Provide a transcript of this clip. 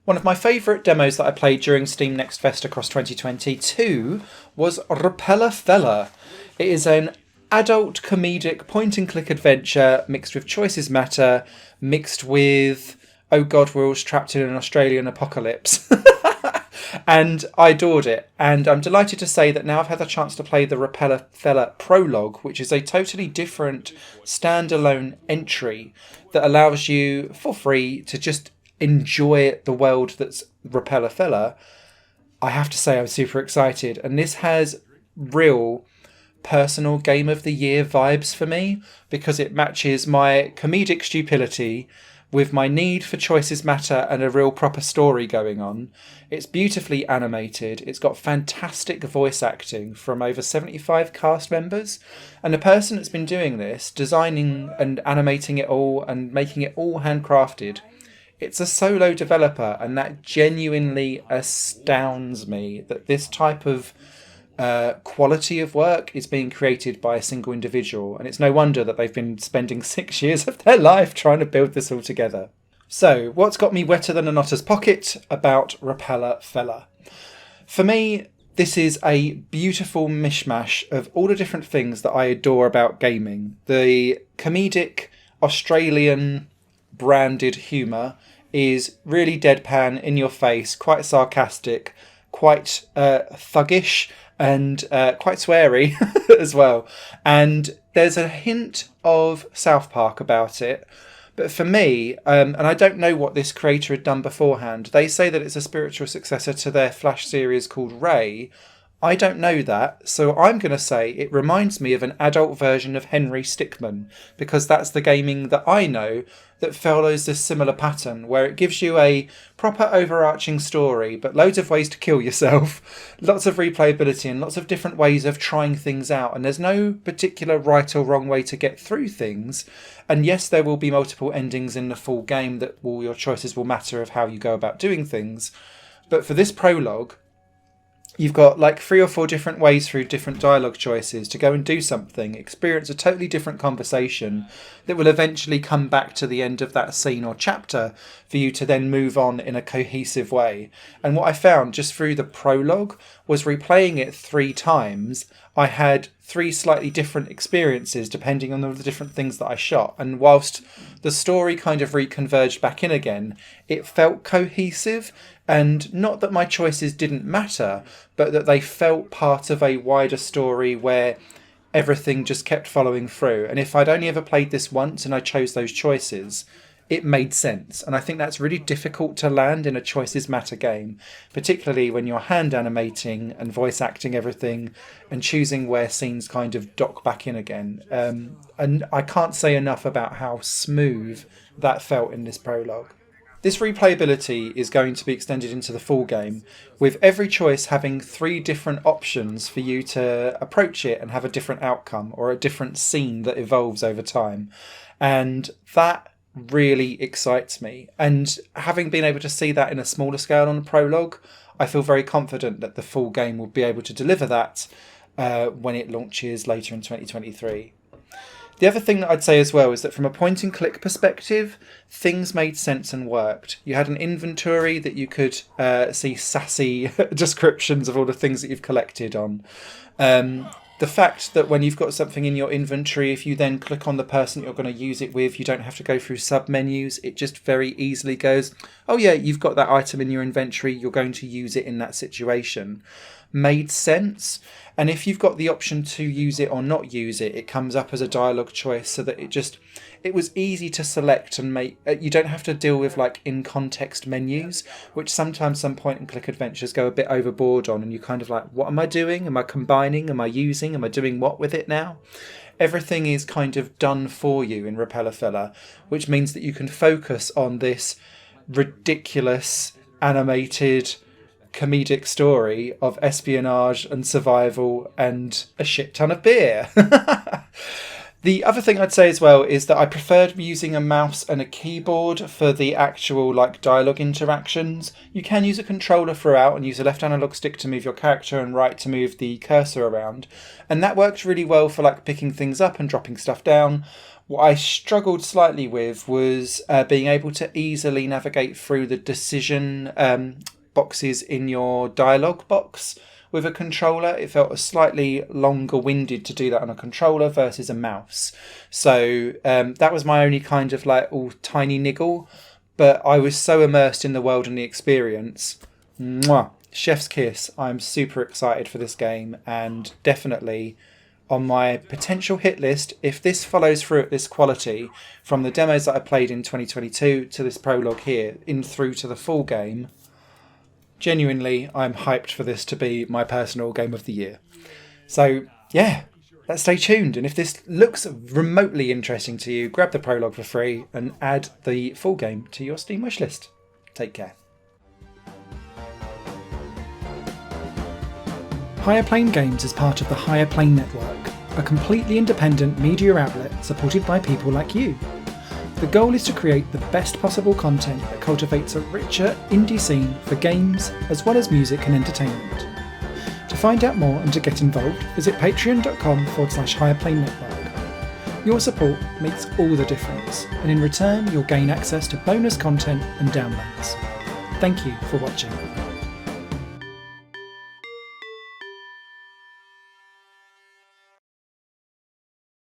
One of my favourite demos that I played during Steam Next Fest across 2022 was Repella. It is an adult comedic point-and-click adventure mixed with Choices Matter, mixed with, oh god, we're all trapped in an Australian apocalypse. And I adored it. And I'm delighted to say that now I've had the chance to play the Repella Prologue, which is a totally different standalone entry that allows you, for free, to just enjoy the world that's Repella. I have to say I'm super excited. And this has real personal Game of the Year vibes for me, because it matches my comedic stupidity with my need for Choices Matter and a real proper story going on. It's beautifully animated. It's got fantastic voice acting from over 75 cast members. And the person that's been doing this, designing and animating it all and making it all handcrafted, it's a solo developer, and that genuinely astounds me that this type of quality of work is being created by a single individual, and it's no wonder that they've been spending 6 years of their life trying to build this all together. So, what's got me wetter than a knotter's pocket about Repella? For me, this is a beautiful mishmash of all the different things that I adore about gaming. The comedic Australian branded humour is really deadpan, in your face, quite sarcastic, quite thuggish, and quite sweary as well. And there's a hint of South Park about it. But for me, and I don't know what this creator had done beforehand, they say that it's a spiritual successor to their Flash series called Ray. I don't know that, so I'm going to say it reminds me of an adult version of Henry Stickman, because that's the gaming that I know that follows this similar pattern, where it gives you a proper overarching story, but loads of ways to kill yourself, lots of replayability and lots of different ways of trying things out, and there's no particular right or wrong way to get through things. And yes, there will be multiple endings in the full game that your choices will matter of how you go about doing things. But for this prologue, you've got like 3 or 4 different ways through different dialogue choices to go and do something, experience a totally different conversation that will eventually come back to the end of that scene or chapter for you to then move on in a cohesive way. And what I found just through the prologue was, replaying it 3 times, I had 3 slightly different experiences depending on the different things that I shot. And whilst the story kind of reconverged back in again, it felt cohesive. And not that my choices didn't matter, but that they felt part of a wider story where everything just kept following through. And if I'd only ever played this once and I chose those choices, it made sense. And I think that's really difficult to land in a Choices Matter game, particularly when you're hand animating and voice acting everything and choosing where scenes kind of dock back in again. And I can't say enough about how smooth that felt in this prologue. This replayability is going to be extended into the full game, with every choice having 3 different options for you to approach it and have a different outcome or a different scene that evolves over time. And that really excites me. And having been able to see that in a smaller scale on the prologue, I feel very confident that the full game will be able to deliver that when it launches later in 2023. The other thing that I'd say as well is that from a point and click perspective, things made sense and worked. You had an inventory that you could see sassy descriptions of all the things that you've collected on. The fact that when you've got something in your inventory, if you then click on the person that you're going to use it with, you don't have to go through sub-menus. It just very easily goes, oh yeah, you've got that item in your inventory, you're going to use it in that situation. Made sense. And if you've got the option to use it or not use it, it comes up as a dialogue choice, so that it was easy to select and make. You don't have to deal with like in context menus, which sometimes some point and click adventures go a bit overboard on, and you kind of like, what am I doing? Am I combining? Am I using? Am I doing what with it now? Everything is kind of done for you in Repella, which means that you can focus on this ridiculous animated comedic story of espionage and survival and a shit ton of beer. The other thing I'd say as well is that I preferred using a mouse and a keyboard for the actual like dialogue interactions. You can use a controller throughout and use a left analog stick to move your character and right to move the cursor around, and that works really well for like picking things up and dropping stuff down. What I struggled slightly with was being able to easily navigate through the decision boxes in your dialogue box with a controller. It felt slightly longer winded to do that on a controller versus a mouse. So that was my only kind of like tiny niggle, but I was so immersed in the world and the experience. Mwah! Chef's kiss. I'm super excited for this game, and definitely on my potential hit list, if this follows through at this quality, from the demos that I played in 2022 to this prologue here, in through to the full game, genuinely, I'm hyped for this to be my personal game of the year. So, yeah, let's stay tuned. And if this looks remotely interesting to you, grab the prologue for free and add the full game to your Steam wishlist. Take care. Higher Plane Games is part of the Higher Plane Network, a completely independent media outlet supported by people like you. The goal is to create the best possible content that cultivates a richer indie scene for games as well as music and entertainment. To find out more and to get involved, visit patreon.com/Higher Plane Network. Your support makes all the difference, and in return you'll gain access to bonus content and downloads. Thank you for watching.